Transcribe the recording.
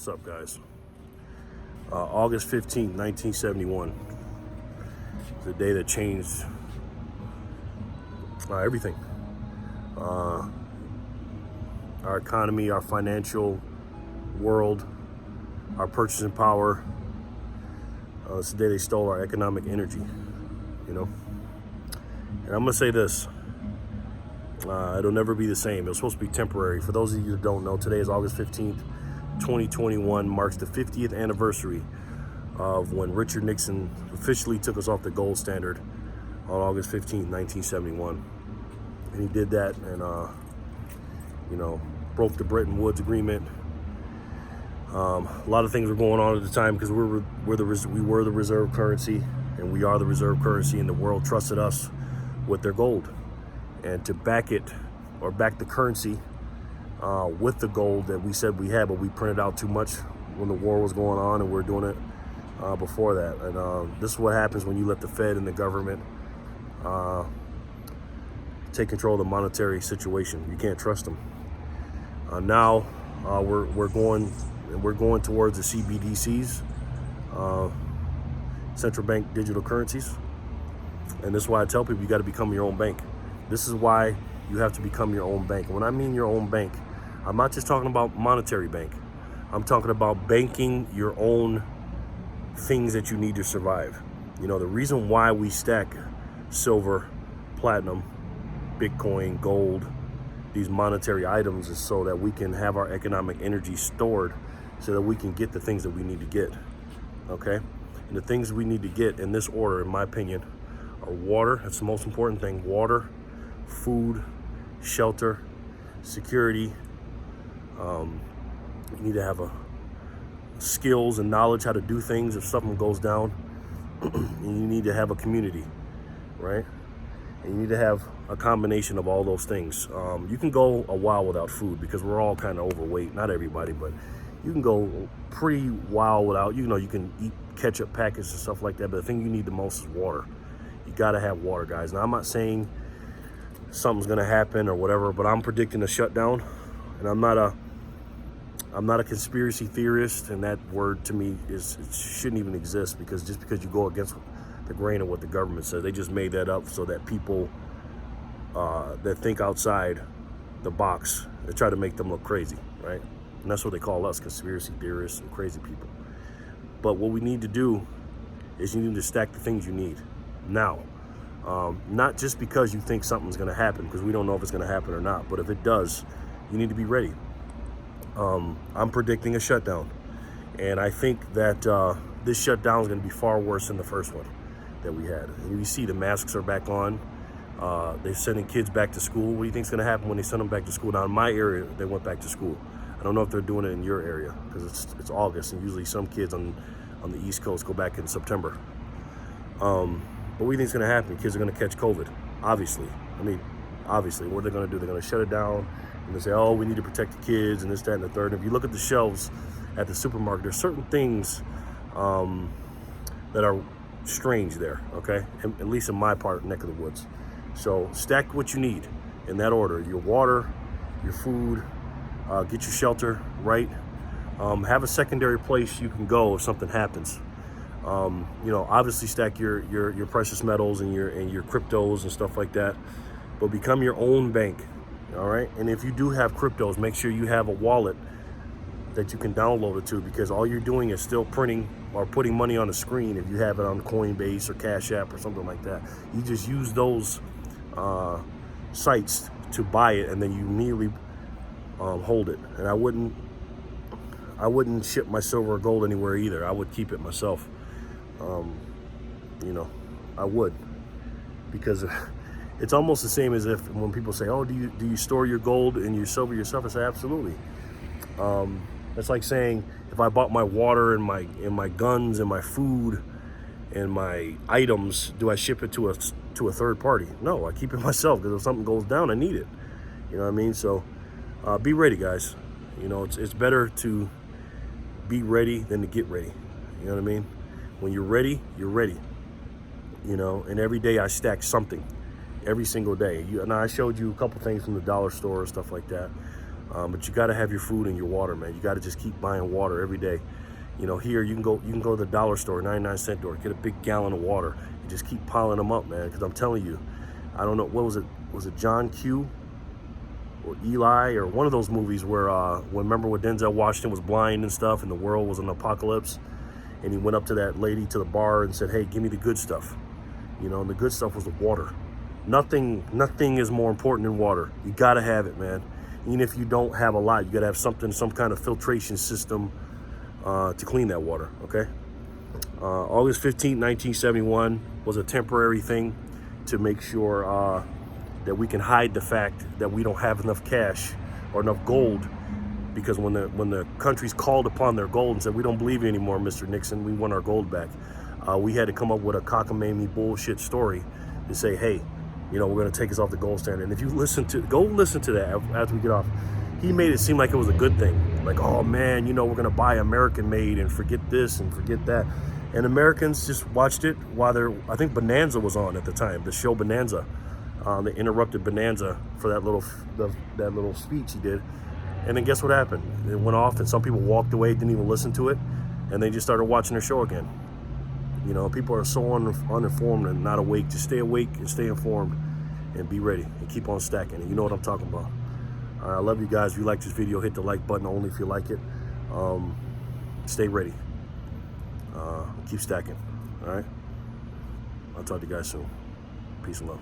What's up, guys? August 15th, 1971. The day that changed everything. Our economy, our financial world, our purchasing power. It's the day they stole our economic energy, you know? And I'm gonna say this, it'll never be the same. It was supposed to be temporary. For those of you that don't know, today is August 15th, 2021, marks the 50th anniversary of when Richard Nixon officially took us off the gold standard on August 15th, 1971. And he did that and, broke the Bretton Woods Agreement. A lot of things were going on at the time because we were the reserve currency, and we are the reserve currency, and the world trusted us with their gold. And to back it, or back the currency with the gold that we said we had, but we printed out too much when the war was going on, and we were doing it before that. And this is what happens when you let the Fed and the government take control of the monetary situation. You can't trust them. Now we're going towards the CBDCs, central bank digital currencies. And this is why I tell people you got to become your own bank. This is why you have to become your own bank. And when I mean your own bank, I'm not just talking about monetary bank. I'm talking about banking your own things that you need to survive. You know, the reason why we stack silver, platinum, Bitcoin, gold, these monetary items is so that we can have our economic energy stored so that we can get the things that we need to get, okay? And the things we need to get in this order, in my opinion, are water. That's the most important thing. Water, food, shelter, security. You need to have skills and knowledge how to do things if something goes down. And you need to have a community, right? And you need to have a combination of all those things. You can go a while without food because we're all kind of overweight. Not everybody, but you can go pretty while without, you can eat ketchup packets and stuff like that. But the thing you need the most is water. You got to have water, guys. Now, I'm not saying something's going to happen or whatever, but I'm predicting a shutdown. And I'm not a conspiracy theorist, and that word to me it shouldn't even exist, because just because you go against the grain of what the government says, they just made that up so that people that think outside the box, they try to make them look crazy, right? And that's what they call us, conspiracy theorists and crazy people. But what we need to do is you need to stack the things you need now. Not just because you think something's going to happen, because we don't know if it's going to happen or not, but if it does, you need to be ready. I'm predicting a shutdown, and I think that this shutdown is going to be far worse than the first one that we had. And you see the masks are back on. They're sending kids back to school. What do you think is going to happen when they send them back to school? Now, in my area, they went back to school. I don't know if they're doing it in your area, because it's August, and usually some kids on the East Coast go back in September. But what do you think is going to happen? Kids are going to catch COVID, obviously. Obviously, what are they going to do? They're going to shut it down, and they say, oh, we need to protect the kids, and this, that, and the third. And if you look at the shelves at the supermarket, there's certain things that are strange there, okay? At least in my neck of the woods. So stack what you need in that order: your water, your food, get your shelter right. Have a secondary place you can go if something happens. Obviously stack your precious metals and your cryptos and stuff like that, but become your own bank, all right? And if you do have cryptos, make sure you have a wallet that you can download it to, because all you're doing is still printing or putting money on the screen. If you have it on Coinbase or Cash App or something like that, you just use those sites to buy it, and then you immediately hold it. And I wouldn't ship my silver or gold anywhere either. I would keep it myself. I would, because it's almost the same as if when people say, oh, do you store your gold and your silver yourself? I say, absolutely. It's like saying, if I bought my water and my guns and my food and my items, do I ship it to a third party? No, I keep it myself, because if something goes down, I need it. You know what I mean? So be ready, guys. It's better to be ready than to get ready. You know what I mean? When you're ready, you're ready. And every day I stack something, every single day. And I showed you a couple things from the dollar store and stuff like that. But you got to have your food and your water, man. You got to just keep buying water every day. You know, here you can go to the dollar store, 99-cent store, get a big gallon of water, and just keep piling them up, man. Because I'm telling you, I don't know, what was it? Was it John Q or Eli or one of those movies where remember when Denzel Washington was blind and stuff, and the world was an apocalypse, and he went up to that lady to the bar and said, "Hey, give me the good stuff." You know, and the good stuff was the water. Nothing is more important than water. You gotta have it, man. Even if you don't have a lot, you gotta have something, some kind of filtration system to clean that water, okay? August 15th, 1971 was a temporary thing to make sure that we can hide the fact that we don't have enough cash or enough gold, because when the countries called upon their gold and said, "We don't believe you anymore, Mr. Nixon, we want our gold back," we had to come up with a cockamamie bullshit story to say, "Hey, you know, we're going to take us off the gold standard." And if you go listen to that after we get off, he made it seem like it was a good thing. Like, "Oh man, you know, we're going to buy American made and forget this and forget that." And Americans just watched it while I think Bonanza was on at the time, the show Bonanza. They interrupted Bonanza for that little speech he did. And then guess what happened? It went off and some people walked away, didn't even listen to it. And they just started watching their show again. You know, people are so uninformed and not awake. Just stay awake and stay informed and be ready and keep on stacking it. You know what I'm talking about. All right, I love you guys. If you like this video, hit the like button only if you like it. Stay ready. Keep stacking. All right. I'll talk to you guys soon. Peace and love.